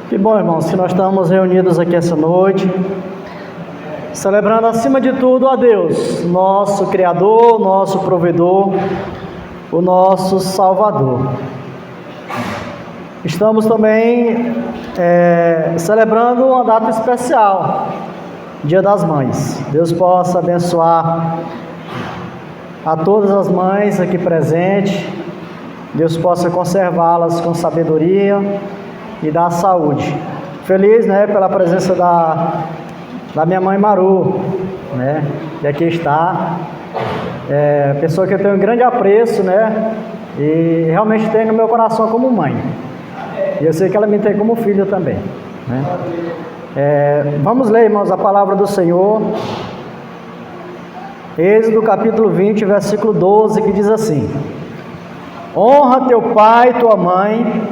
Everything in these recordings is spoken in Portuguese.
Que bom, irmãos, que nós estamos reunidos aqui essa noite, celebrando acima de tudo a Deus, nosso Criador, nosso Provedor, o nosso Salvador. Estamos também celebrando uma data especial, Dia das Mães. Deus possa abençoar a todas as mães aqui presentes, Deus possa conservá-las com sabedoria e dar saúde. Feliz, pela presença da minha mãe Maru, que aqui está, pessoa que eu tenho um grande apreço, e realmente tenho no meu coração como mãe, e eu sei que ela me tem como filho também, Vamos ler, irmãos, a palavra do Senhor, Êxodo capítulo 20, versículo 12, que diz assim: honra teu pai e tua mãe,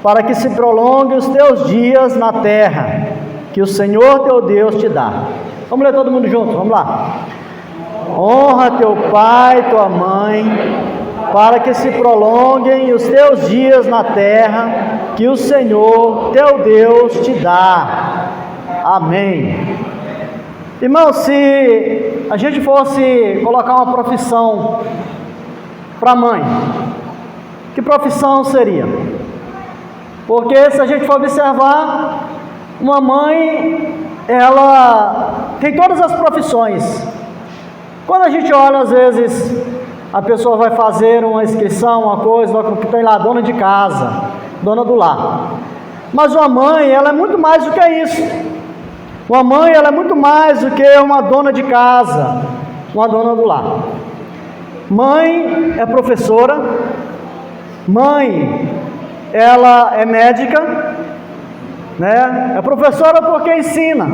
para que se prolongue os teus dias na terra, que o Senhor teu Deus te dá. Vamos ler todo mundo junto, vamos lá. Honra teu pai e tua mãe, para que se prolonguem os teus dias na terra, que o Senhor teu Deus te dá. Amém. Irmão, se a gente fosse colocar uma profissão para mãe, que profissão seria? Porque se a gente for observar, uma mãe, ela tem todas as profissões. Quando a gente olha, às vezes, a pessoa vai fazer uma inscrição, uma coisa, que tem lá, dona de casa, dona do lar. Mas uma mãe, ela é muito mais do que isso. Uma mãe, ela é muito mais do que uma dona de casa, uma dona do lar. Mãe é professora, mãe, ela é médica, é professora porque ensina.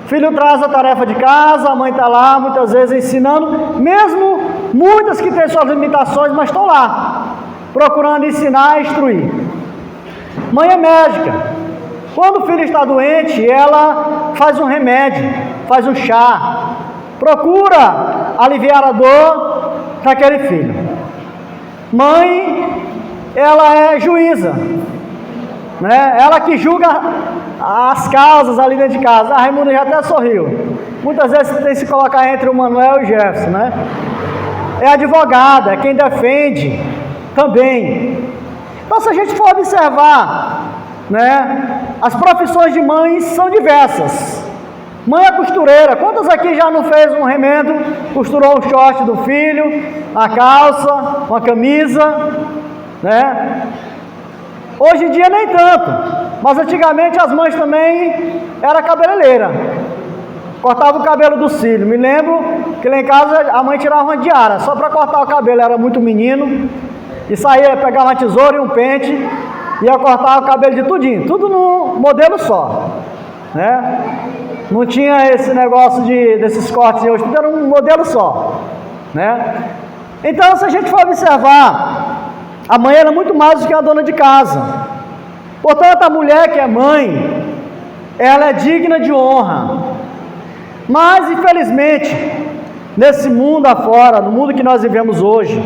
O filho traz a tarefa de casa, a mãe está lá, muitas vezes ensinando, mesmo muitas que têm suas limitações, mas estão lá, procurando ensinar e instruir. Mãe é médica. Quando o filho está doente, ela faz um remédio, faz um chá, procura aliviar a dor daquele filho. Mãe, ela é juíza, ela que julga as causas ali dentro de casa. A Raimunda já até sorriu. Muitas vezes tem que se colocar entre o Manuel e o Jefferson, É advogada, é quem defende também. Então, se a gente for observar, as profissões de mães são diversas. Mãe é costureira. Quantas aqui já não fez um remendo, costurou o short do filho, a calça, uma camisa, Hoje em dia nem tanto, mas antigamente as mães também eram cabeleireira, cortava o cabelo dos filhos. Me lembro que lá em casa a mãe tirava uma diária só para cortar o cabelo, era muito menino, e saía, pegava uma tesoura e um pente, ia cortar o cabelo de tudinho, tudo num modelo só, Não tinha esse negócio desses cortes hoje, tudo era um modelo só, Então, se a gente for observar, a mãe era muito mais do que a dona de casa. Portanto, a mulher que é mãe, ela é digna de honra. Mas, infelizmente, nesse mundo afora, no mundo que nós vivemos hoje,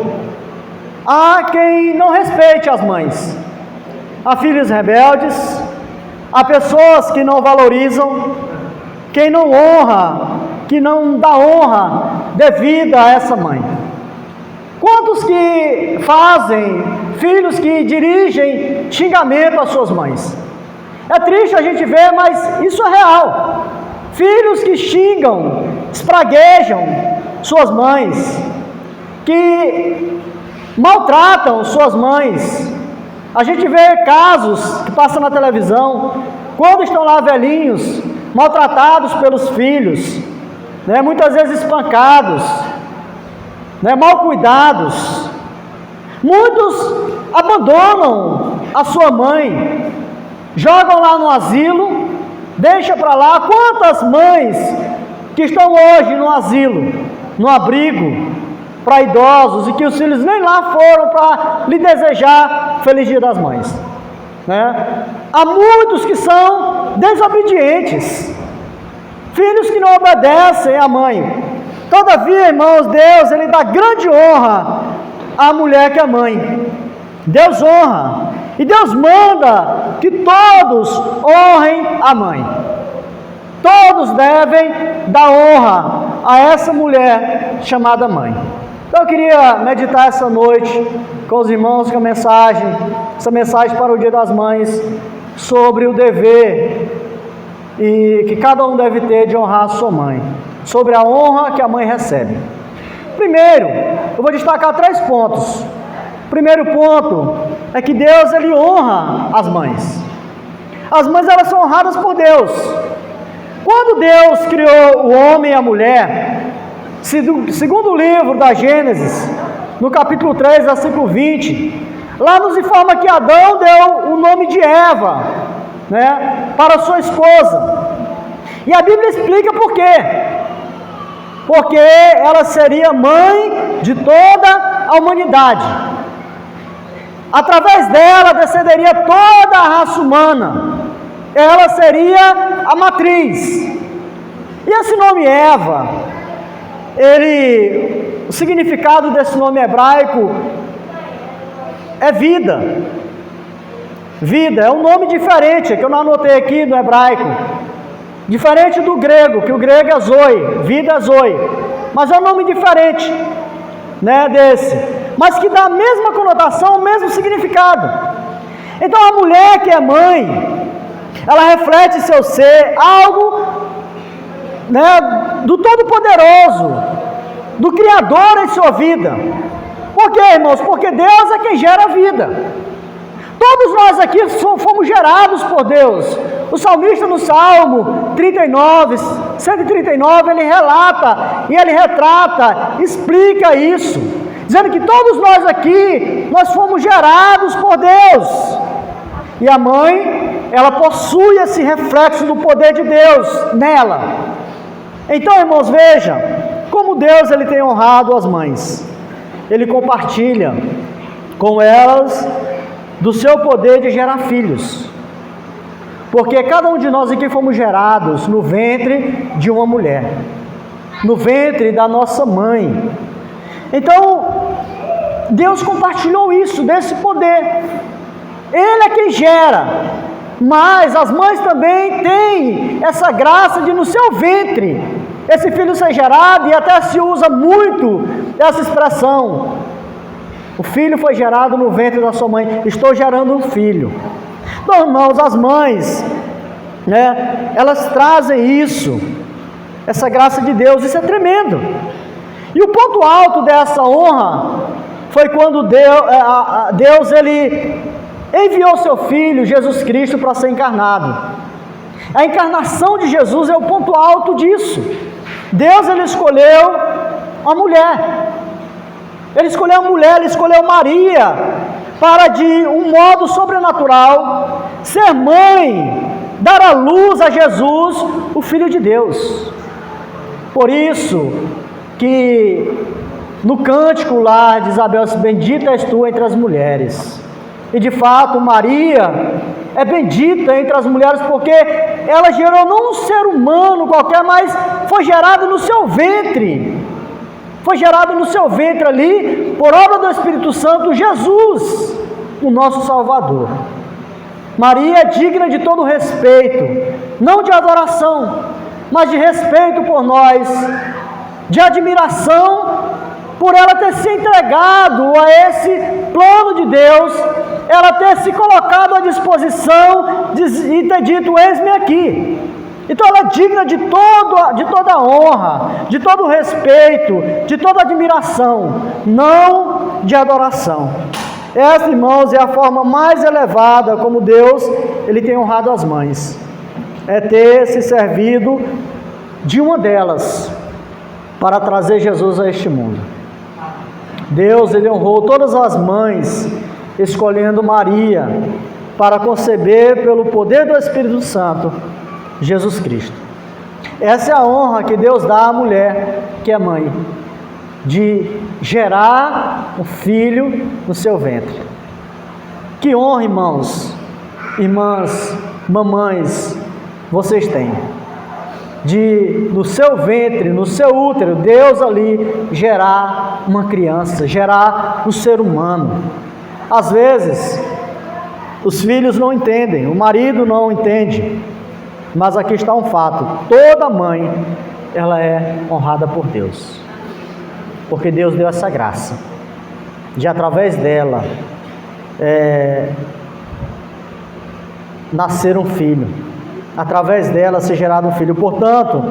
há quem não respeite as mães. Há filhos rebeldes, há pessoas que não valorizam, quem não honra, que não dá honra devida a essa mãe. Quantos que fazem, filhos que dirigem xingamento às suas mães? É triste a gente ver, mas isso é real. Filhos que xingam, espraguejam suas mães, que maltratam suas mães. A gente vê casos que passam na televisão, quando estão lá velhinhos, maltratados pelos filhos, muitas vezes espancados, mal cuidados. Muitos abandonam a sua mãe, jogam lá no asilo, deixa para lá. Quantas mães que estão hoje no asilo, no abrigo para idosos, e que os filhos nem lá foram para lhe desejar Feliz Dia das Mães, Há muitos que são desobedientes, filhos que não obedecem à mãe. Todavia, irmãos, Deus, Ele dá grande honra à mulher que é mãe. Deus honra. E Deus manda que todos honrem a mãe. Todos devem dar honra a essa mulher chamada mãe. Então eu queria meditar essa noite com os irmãos com essa mensagem para o Dia das Mães, sobre o dever e que cada um deve ter de honrar a sua mãe, sobre a honra que a mãe recebe. Primeiro, eu vou destacar 3 pontos. Primeiro ponto é que Deus, ele honra as mães. As mães, elas são honradas por Deus. Quando Deus criou o homem e a mulher, segundo o livro da Gênesis, no capítulo 3, versículo 20, lá nos informa que Adão deu o nome de Eva, para sua esposa. E a Bíblia explica por quê. Porque ela seria mãe de toda a humanidade. Através dela descenderia toda a raça humana. Ela seria a matriz. E esse nome Eva, o significado desse nome hebraico é vida. Vida, é um nome diferente, que eu não anotei aqui no hebraico. Diferente do grego, que o grego é zoe, vida é zoe. Mas é um nome diferente, desse. Mas que dá a mesma conotação, o mesmo significado. Então a mulher que é mãe, ela reflete em seu ser algo, do Todo-Poderoso, do Criador em sua vida. Por quê, irmãos? Porque Deus é quem gera a vida. Todos nós aqui fomos gerados por Deus. O salmista no Salmo 139, ele relata e ele retrata, explica isso, dizendo que todos nós aqui, nós fomos gerados por Deus. E a mãe, ela possui esse reflexo do poder de Deus nela. Então, irmãos, vejam como Deus, ele tem honrado as mães. Ele compartilha com elas do seu poder de gerar filhos. Porque cada um de nós aqui fomos gerados no ventre de uma mulher, no ventre da nossa mãe. Então, Deus compartilhou isso, desse poder. Ele é quem gera, mas as mães também têm essa graça de no seu ventre esse filho ser gerado, e até se usa muito essa expressão: o filho foi gerado no ventre da sua mãe, estou gerando um filho. Então, irmãos, as mães, elas trazem isso, essa graça de Deus, isso é tremendo. E o ponto alto dessa honra foi quando Deus ele enviou seu Filho, Jesus Cristo, para ser encarnado. A encarnação de Jesus é o ponto alto disso. Deus, ele escolheu a mulher. Ele escolheu a mulher, ele escolheu Maria, para de um modo sobrenatural, ser mãe, dar à luz a Jesus, o Filho de Deus. Por isso que no cântico lá de Isabel, bendita és tu entre as mulheres. E de fato Maria é bendita entre as mulheres, porque ela gerou não um ser humano qualquer, mas foi gerado no seu ventre. Foi gerado no seu ventre ali, por obra do Espírito Santo, Jesus, o nosso Salvador. Maria é digna de todo respeito, não de adoração, mas de respeito por nós, de admiração por ela ter se entregado a esse plano de Deus, ela ter se colocado à disposição e ter dito: eis-me aqui. Então ela é digna de toda honra, de todo respeito, de toda admiração, não de adoração. Essa, irmãos, é a forma mais elevada como Deus ele tem honrado as mães, é ter se servido de uma delas para trazer Jesus a este mundo. Deus ele honrou todas as mães, escolhendo Maria para conceber pelo poder do Espírito Santo Jesus Cristo. Essa é a honra que Deus dá à mulher que é mãe, de gerar um filho no seu ventre. Que honra, irmãos, irmãs, mamães, vocês têm, de no seu ventre, no seu útero, Deus ali gerar uma criança, gerar um ser humano. Às vezes, Os filhos não entendem, o marido não entende, mas aqui está um fato: toda mãe, ela é honrada por Deus, porque Deus deu essa graça, de através dela, nascer um filho, através dela ser gerado um filho. Portanto,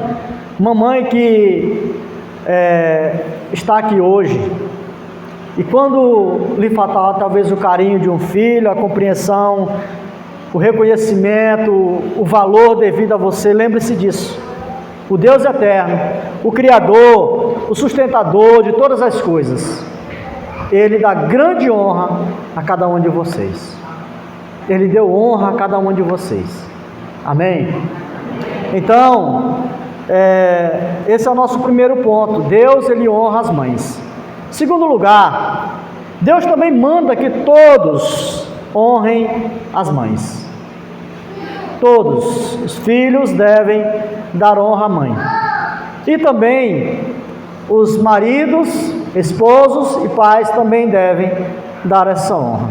mamãe que está aqui hoje, e quando lhe faltar talvez o carinho de um filho, a compreensão, o reconhecimento, o valor devido a você, lembre-se disso: o Deus eterno, o Criador, o sustentador de todas as coisas, Ele dá grande honra a cada um de vocês. Ele deu honra a cada um de vocês. Amém? Então, esse é o nosso primeiro ponto. Deus, Ele honra as mães. Segundo lugar, Deus também manda que todos honrem as mães. Todos os filhos devem dar honra à mãe. E também os maridos, esposos e pais também devem dar essa honra.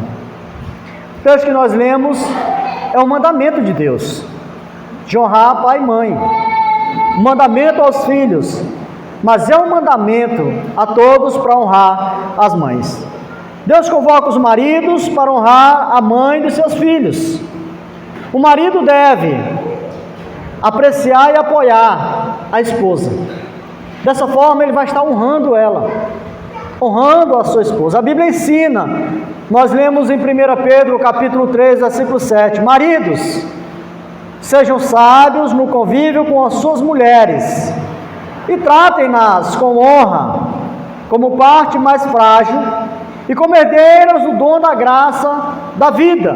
O texto que nós lemos é um mandamento de Deus, de honrar pai e mãe. Um mandamento aos filhos, mas é um mandamento a todos para honrar as mães. Deus convoca os maridos para honrar a mãe de seus filhos. O marido deve apreciar e apoiar a esposa. Dessa forma ele vai estar honrando ela, honrando a sua esposa. A Bíblia ensina, nós lemos em 1 Pedro capítulo 3, versículo 7: maridos, sejam sábios no convívio com as suas mulheres e tratem-nas com honra, como parte mais frágil e como herdeiras do dom da graça da vida,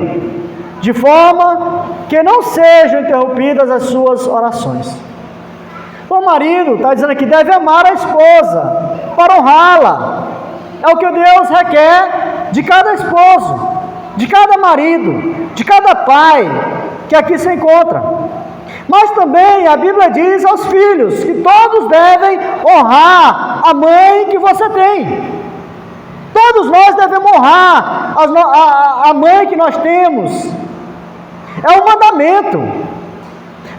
de forma que não sejam interrompidas as suas orações. O marido está dizendo aqui, deve amar a esposa para honrá-la. É o que Deus requer de cada esposo, de cada marido, de cada pai que aqui se encontra. Mas também a Bíblia diz aos filhos que todos devem honrar a mãe que você tem. Todos nós devemos honrar a mãe que nós temos. É um mandamento.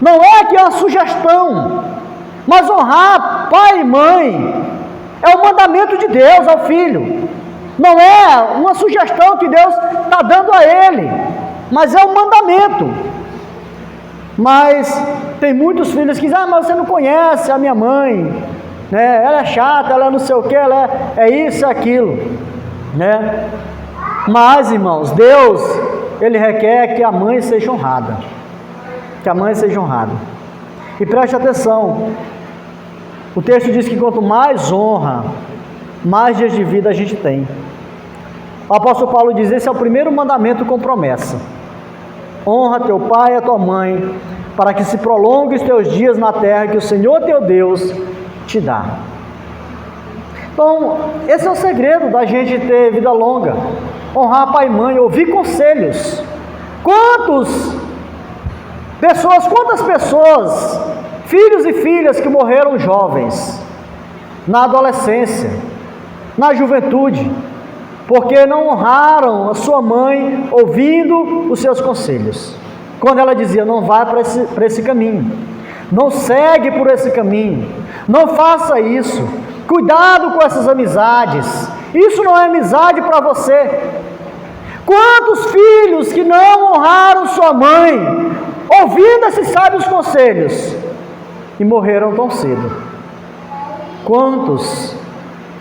Não é que é uma sugestão, mas honrar pai e mãe é um mandamento de Deus ao filho. Não é uma sugestão que Deus está dando a ele, mas é um mandamento. Mas tem muitos filhos que dizem, mas você não conhece a minha mãe, né? Ela é chata, ela é não sei o que, ela é isso e aquilo, né? Mas, irmãos, Deus, Ele requer que a mãe seja honrada, que a mãe seja honrada. E preste atenção, o texto diz que quanto mais honra, mais dias de vida a gente tem. O apóstolo Paulo diz, esse é o primeiro mandamento com promessa: honra teu pai e a tua mãe, para que se prolongue os teus dias na terra que o Senhor teu Deus te dá. Então, esse é o segredo da gente ter vida longa: honrar pai e mãe, ouvir conselhos. Quantas pessoas, filhos e filhas que morreram jovens, na adolescência, na juventude, porque não honraram a sua mãe ouvindo os seus conselhos. Quando ela dizia, não vá para esse caminho, não segue por esse caminho, não faça isso, cuidado com essas amizades, isso não é amizade para você. Quantos filhos que não honraram sua mãe, ouvindo esses sábios conselhos, e morreram tão cedo? Quantos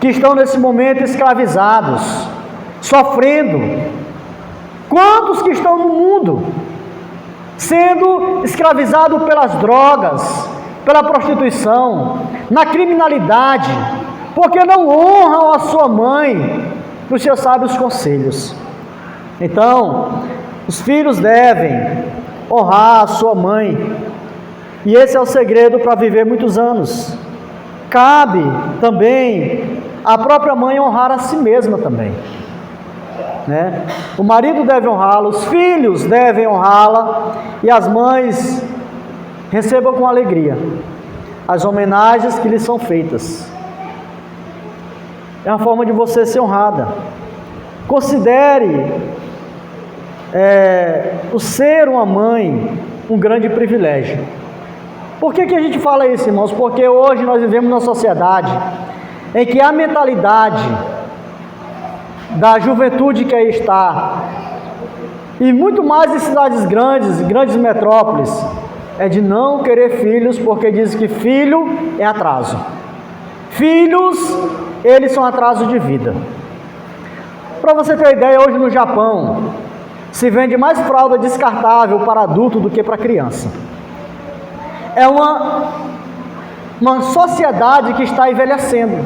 que estão nesse momento escravizados, sofrendo? Quantos que estão no mundo sendo escravizados pelas drogas, pela prostituição, na criminalidade, porque não honram a sua mãe nos seus sábios conselhos? Então, os filhos devem honrar a sua mãe, e esse é o segredo para viver muitos anos. Cabe também a própria mãe honrar a si mesma também, né? O marido deve honrá-la, os filhos devem honrá-la, e as mães recebam com alegria as homenagens que lhes são feitas. É uma forma de você ser honrada. Considere o ser uma mãe um grande privilégio. Por que a gente fala isso, irmãos? Porque hoje nós vivemos numa sociedade em que a mentalidade da juventude que aí está, e muito mais em cidades grandes metrópoles, é de não querer filhos, porque diz que filho é atraso. Filhos, eles são atraso de vida. Para você ter ideia, hoje no Japão, se vende mais fralda descartável para adulto do que para criança. É uma sociedade que está envelhecendo,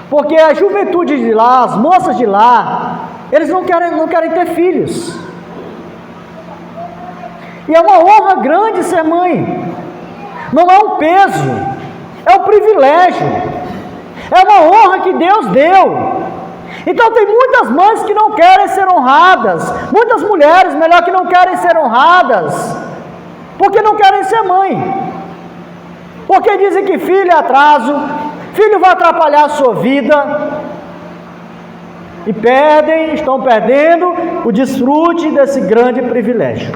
porque a juventude de lá, as moças de lá, eles não querem ter filhos. E é uma honra grande ser mãe, não é um peso, é um privilégio, é uma honra que Deus deu. Então tem muitas mães que não querem ser honradas, muitas mulheres, melhor, que não querem ser honradas, porque não querem ser mãe, porque dizem que filho é atraso, filho vai atrapalhar a sua vida, e estão perdendo o desfrute desse grande privilégio.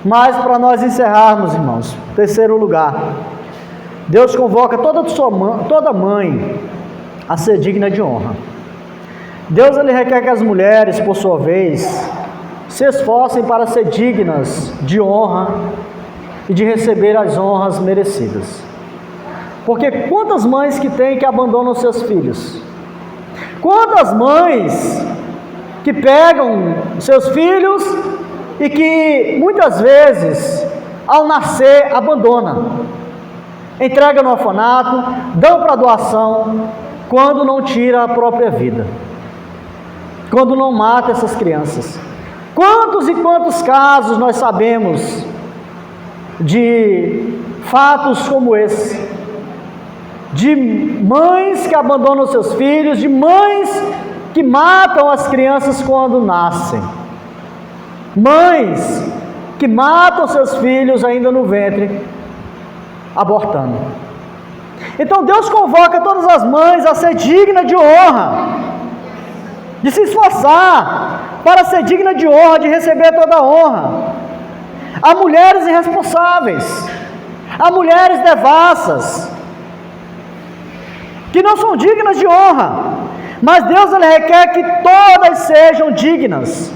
Mas para nós encerrarmos, irmãos, terceiro lugar, Deus convoca toda mãe a ser digna de honra. Deus, ele requer que as mulheres, por sua vez, se esforcem para ser dignas de honra e de receber as honras merecidas. Porque quantas mães que tem que abandonam seus filhos? Quantas mães que pegam seus filhos e que muitas vezes, ao nascer, abandonam, entrega no orfanato, dão para doação, quando não tira a própria vida, quando não mata essas crianças. Quantos e quantos casos nós sabemos de fatos como esse, de mães que abandonam seus filhos, de mães que matam as crianças quando nascem, mães que matam seus filhos ainda no ventre, abortando. Então Deus convoca todas as mães a ser digna de honra, de se esforçar para ser digna de honra, de receber toda a honra. Há mulheres irresponsáveis, há mulheres devassas, que não são dignas de honra, mas Deus, ele requer que todas sejam dignas.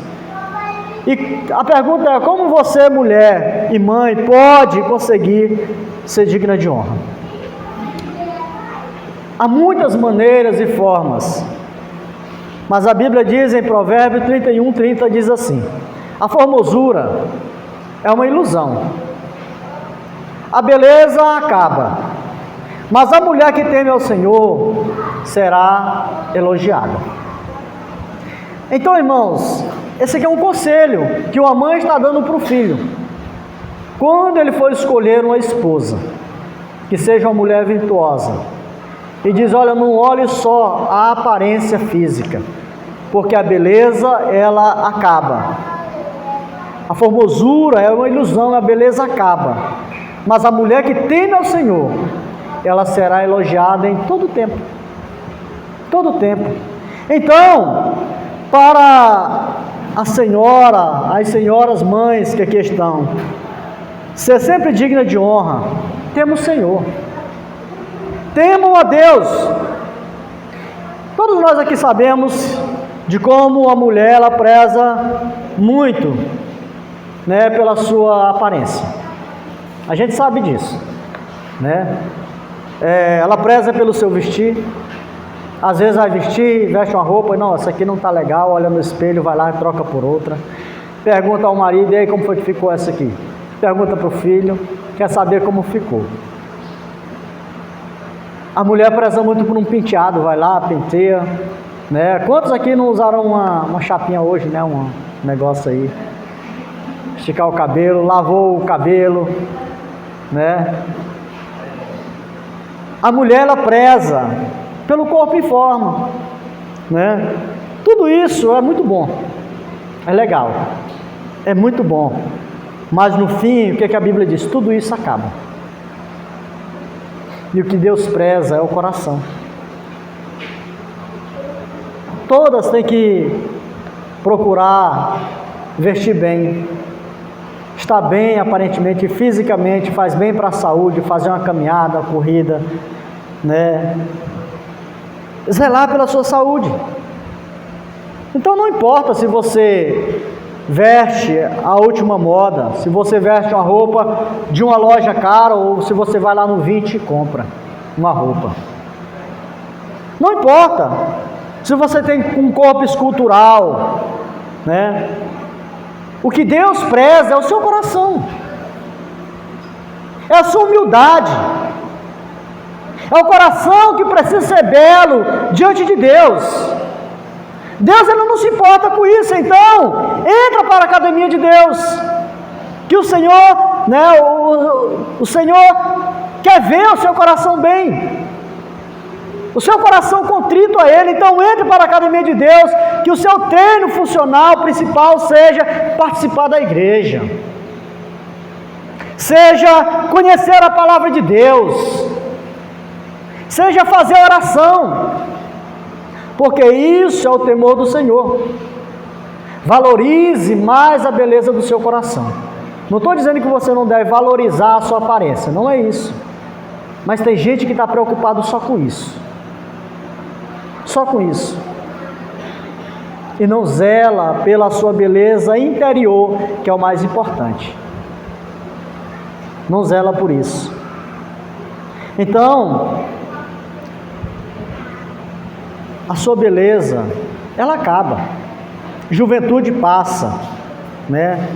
E a pergunta é: como você, mulher e mãe, pode conseguir ser digna de honra? Há muitas maneiras e formas, mas a Bíblia diz em Provérbios 31:30, diz assim: a formosura é uma ilusão, a beleza acaba, mas a mulher que teme ao Senhor será elogiada. Então, irmãos, esse aqui é um conselho que uma mãe está dando para o filho, quando ele for escolher uma esposa, que seja uma mulher virtuosa, e diz: olha, não olhe só a aparência física, porque a beleza, ela acaba. A formosura é uma ilusão, a beleza acaba, mas a mulher que teme ao Senhor, ela será elogiada em todo tempo, todo tempo. Então, para as senhoras mães que aqui estão, ser sempre digna de honra, temos o Senhor, temam a Deus. Todos nós aqui sabemos de como a mulher, ela preza muito, né, pela sua aparência. A gente sabe disso, né? Ela preza pelo seu vestir. Às vezes vai vestir, veste uma roupa e não, essa aqui não está legal, olha no espelho, vai lá e troca por outra. Pergunta ao marido: e aí, como foi que ficou essa aqui? Pergunta para o filho, quer saber como ficou. A mulher preza muito por um penteado, vai lá, penteia, né? Quantos aqui não usaram uma chapinha hoje, né? Um negócio aí, esticar o cabelo, lavou o cabelo, né? A mulher, ela preza pelo corpo em forma, né? Tudo isso é muito bom, é legal, é muito bom, mas no fim, o que a Bíblia diz? Tudo isso acaba, e o que Deus preza é o coração. Todas têm que procurar vestir bem, estar bem aparentemente, fisicamente, faz bem para a saúde, fazer uma caminhada, uma corrida, né? Zelar pela sua saúde. Então não importa se você veste a última moda, se você veste uma roupa de uma loja cara ou se você vai lá no 20 e compra uma roupa. Não importa se você tem um corpo escultural, né? O que Deus preza é o seu coração, é a sua humildade, é o coração que precisa ser belo diante de Deus. Deus ele não se importa com isso, então entra para a academia de Deus, que o Senhor, né, o Senhor quer ver o seu coração bem, o seu coração contrito a Ele. Então entre para a academia de Deus, que o seu treino funcional principal seja participar da igreja, seja conhecer a palavra de Deus, seja fazer oração, porque isso é o temor do Senhor. Valorize mais a beleza do seu coração. Não estou dizendo que você não deve valorizar a sua aparência, não é isso, mas tem gente que está preocupado só com isso, e não zela pela sua beleza interior, que é o mais importante. Não zela por isso. Então, a sua beleza, ela acaba. Juventude passa, né?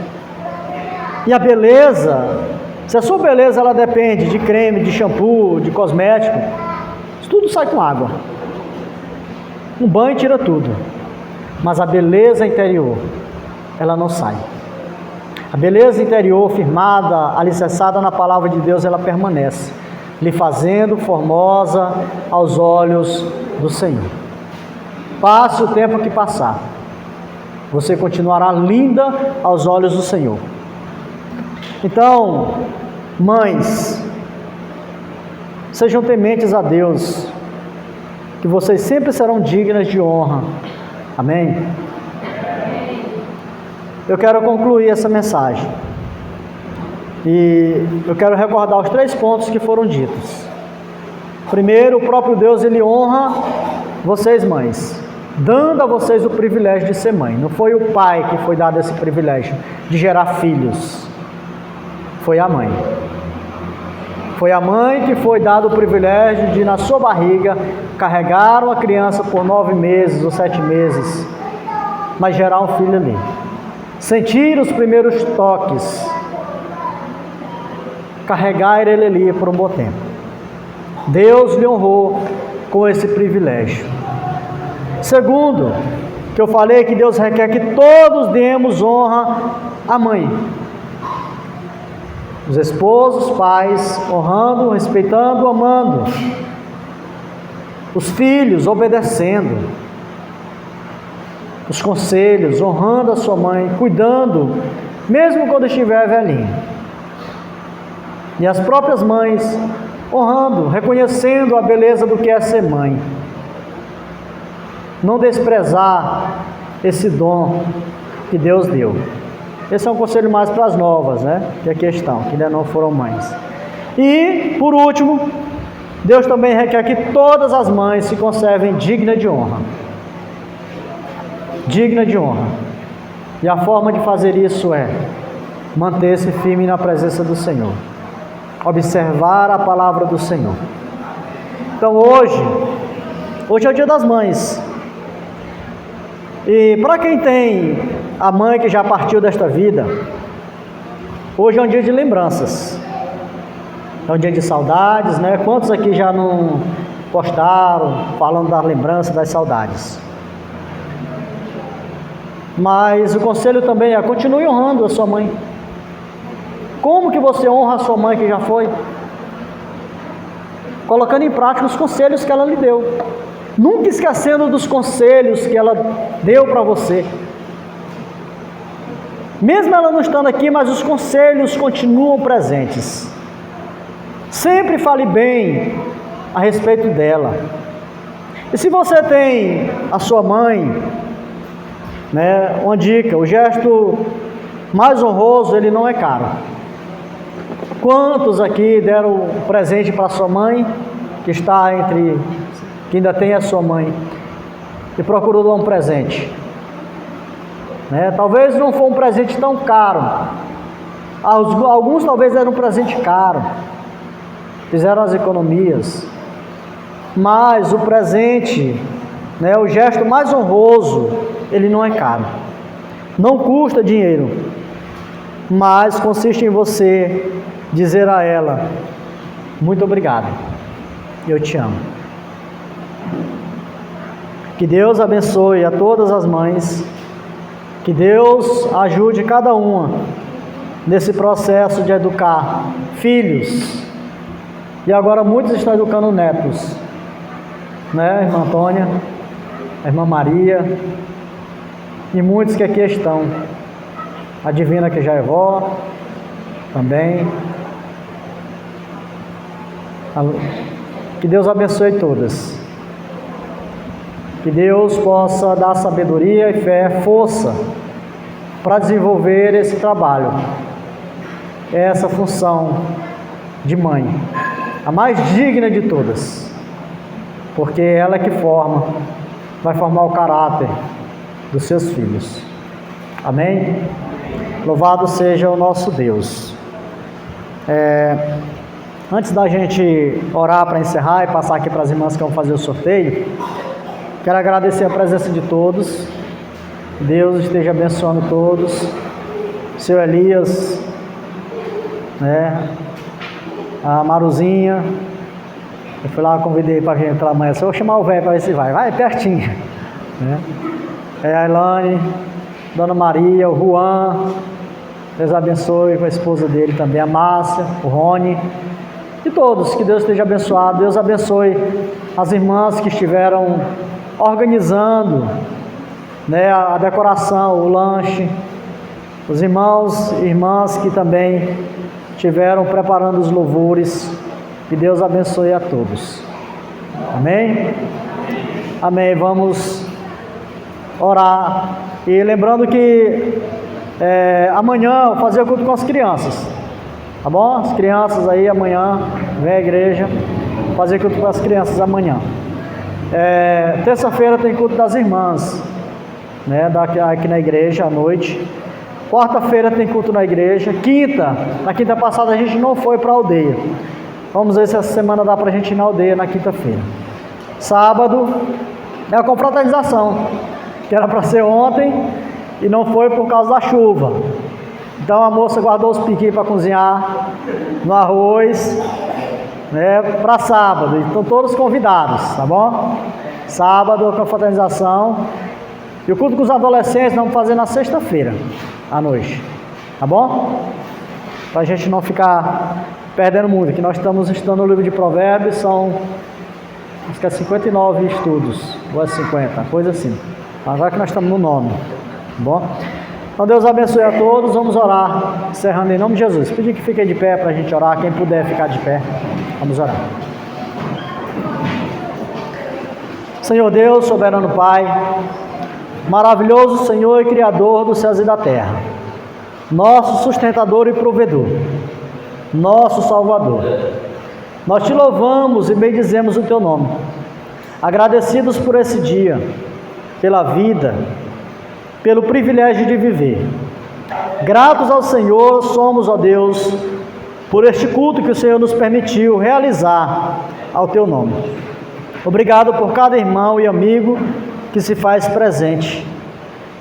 E a beleza, se a sua beleza ela depende de creme, de shampoo, de cosmético, isso tudo sai com água. Um banho tira tudo. Mas a beleza interior, ela não sai. A beleza interior, firmada, alicerçada na palavra de Deus, ela permanece, lhe fazendo formosa aos olhos do Senhor. Passe o tempo que passar, você continuará linda aos olhos do Senhor. Então, mães, sejam tementes a Deus, que vocês sempre serão dignas de honra. Amém? Eu quero concluir essa mensagem e eu quero recordar os 3 pontos que foram ditos. Primeiro, o próprio Deus ele honra vocês mães, dando a vocês o privilégio de ser mãe. Não foi o pai que foi dado esse privilégio de gerar filhos, foi a mãe. Foi a mãe que foi dado o privilégio de, na sua barriga, carregar uma criança por 9 meses ou 7 meses, mas gerar um filho ali. Sentir os primeiros toques, carregar ele ali por um bom tempo. Deus lhe honrou com esse privilégio. Segundo, que eu falei que Deus requer que todos demos honra à mãe. Os esposos, pais, honrando, respeitando, amando. Os filhos, obedecendo. Os conselhos, honrando a sua mãe, cuidando, mesmo quando estiver velhinho. E as próprias mães, honrando, reconhecendo a beleza do que é ser mãe. Não desprezar esse dom que Deus deu. Esse é um conselho mais para as novas, né? Que aqui estão, que ainda não foram mães. E, por último, Deus também requer que todas as mães se conservem dignas de honra. Digna de honra. E a forma de fazer isso é manter-se firme na presença do Senhor. Observar a palavra do Senhor. Então hoje é o Dia das Mães. E para quem tem a mãe que já partiu desta vida, hoje é um dia de lembranças. É um dia de saudades, né? Quantos aqui já não postaram falando das lembranças, das saudades? Mas o conselho também é: continue honrando a sua mãe. Como que você honra a sua mãe que já foi? Colocando em prática os conselhos que ela lhe deu. Nunca esquecendo dos conselhos que ela deu para você. Mesmo ela não estando aqui, mas os conselhos continuam presentes. Sempre fale bem a respeito dela. E se você tem a sua mãe, né? Uma dica: o gesto mais honroso, ele não é caro. Quantos aqui deram presente para sua mãe, que está que ainda tem a sua mãe, e procurou dar um presente? Né? Talvez não foi um presente tão caro. Alguns talvez deram um presente caro, fizeram as economias, mas o presente, né, o gesto mais honroso, ele não é caro, não custa dinheiro, mas consiste em você dizer a ela: muito obrigado, eu te amo. Que Deus abençoe a todas as mães, que Deus ajude cada uma nesse processo de educar filhos, e agora muitos estão educando netos, né, irmã Antônia, a irmã Maria, e muitos que aqui estão, a Divina, que já é vó, também. Que Deus abençoe todas, que Deus possa dar sabedoria e fé, força, para desenvolver esse trabalho, essa função de mãe, a mais digna de todas, porque ela é que vai formar o caráter dos seus filhos. Amém? Louvado seja o nosso Deus. Antes da gente orar para encerrar e passar aqui para as irmãs que vão fazer o sorteio, quero agradecer a presença de todos. Deus esteja abençoando todos. Seu Elias, né? A Maruzinha, eu fui lá, convidei para vir entrar amanhã. Só vou chamar o velho para ver se vai pertinho, né? A Elane, Dona Maria, o Juan, Deus abençoe, com a esposa dele também, a Márcia, o Rony, e todos, que Deus esteja abençoado. Deus abençoe as irmãs que estiveram organizando, né, a decoração, o lanche, os irmãos e irmãs que também estiveram preparando os louvores. Que Deus abençoe a todos. Amém? Amém. Vamos orar. E lembrando que amanhã eu vou fazer o culto com as crianças, tá bom? As crianças aí amanhã, vem à igreja, fazer culto com as crianças amanhã. Terça-feira tem culto das irmãs, né, aqui na igreja à noite. Quarta-feira tem culto na igreja. Na quinta passada a gente não foi para a aldeia. Vamos ver se essa semana dá para a gente ir na aldeia na quinta-feira. Sábado é a confraternização, que era para ser ontem e não foi por causa da chuva. Então a moça guardou os piquinhos para cozinhar no arroz, né, para sábado. Estão todos convidados, tá bom? Sábado a confraternização. E o culto com os adolescentes vamos fazer na sexta-feira à noite, tá bom? Para a gente não ficar perdendo muito, que nós estamos estudando o livro de Provérbios, são acho que 59 estudos, ou 50, coisa assim. Agora que nós estamos no 9, tá bom? Então Deus abençoe a todos, vamos orar, encerrando em nome de Jesus. Pedir que fiquem de pé para a gente orar, quem puder ficar de pé, vamos orar. Senhor Deus, soberano Pai, maravilhoso Senhor e Criador dos céus e da terra, nosso sustentador e provedor, nosso Salvador, nós te louvamos e bendizemos o teu nome, agradecidos por esse dia, pela vida, pelo privilégio de viver. Gratos ao Senhor somos, ó Deus, por este culto que o Senhor nos permitiu realizar ao teu nome. Obrigado por cada irmão e amigo que se faz presente.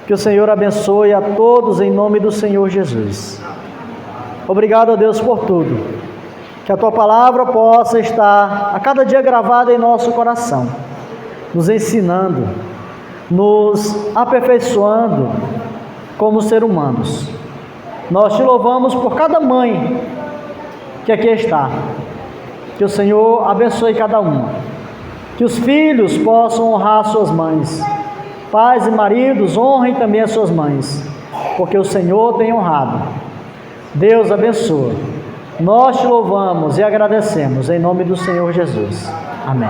Que o Senhor abençoe a todos em nome do Senhor Jesus. Obrigado a Deus por tudo. Que a tua palavra possa estar a cada dia gravada em nosso coração, nos ensinando, nos aperfeiçoando como seres humanos. Nós te louvamos por cada mãe que aqui está. Que o Senhor abençoe cada uma. Que os filhos possam honrar suas mães. Pais e maridos honrem também as suas mães, porque o Senhor tem honrado. Deus abençoe. Nós te louvamos e agradecemos em nome do Senhor Jesus. Amém.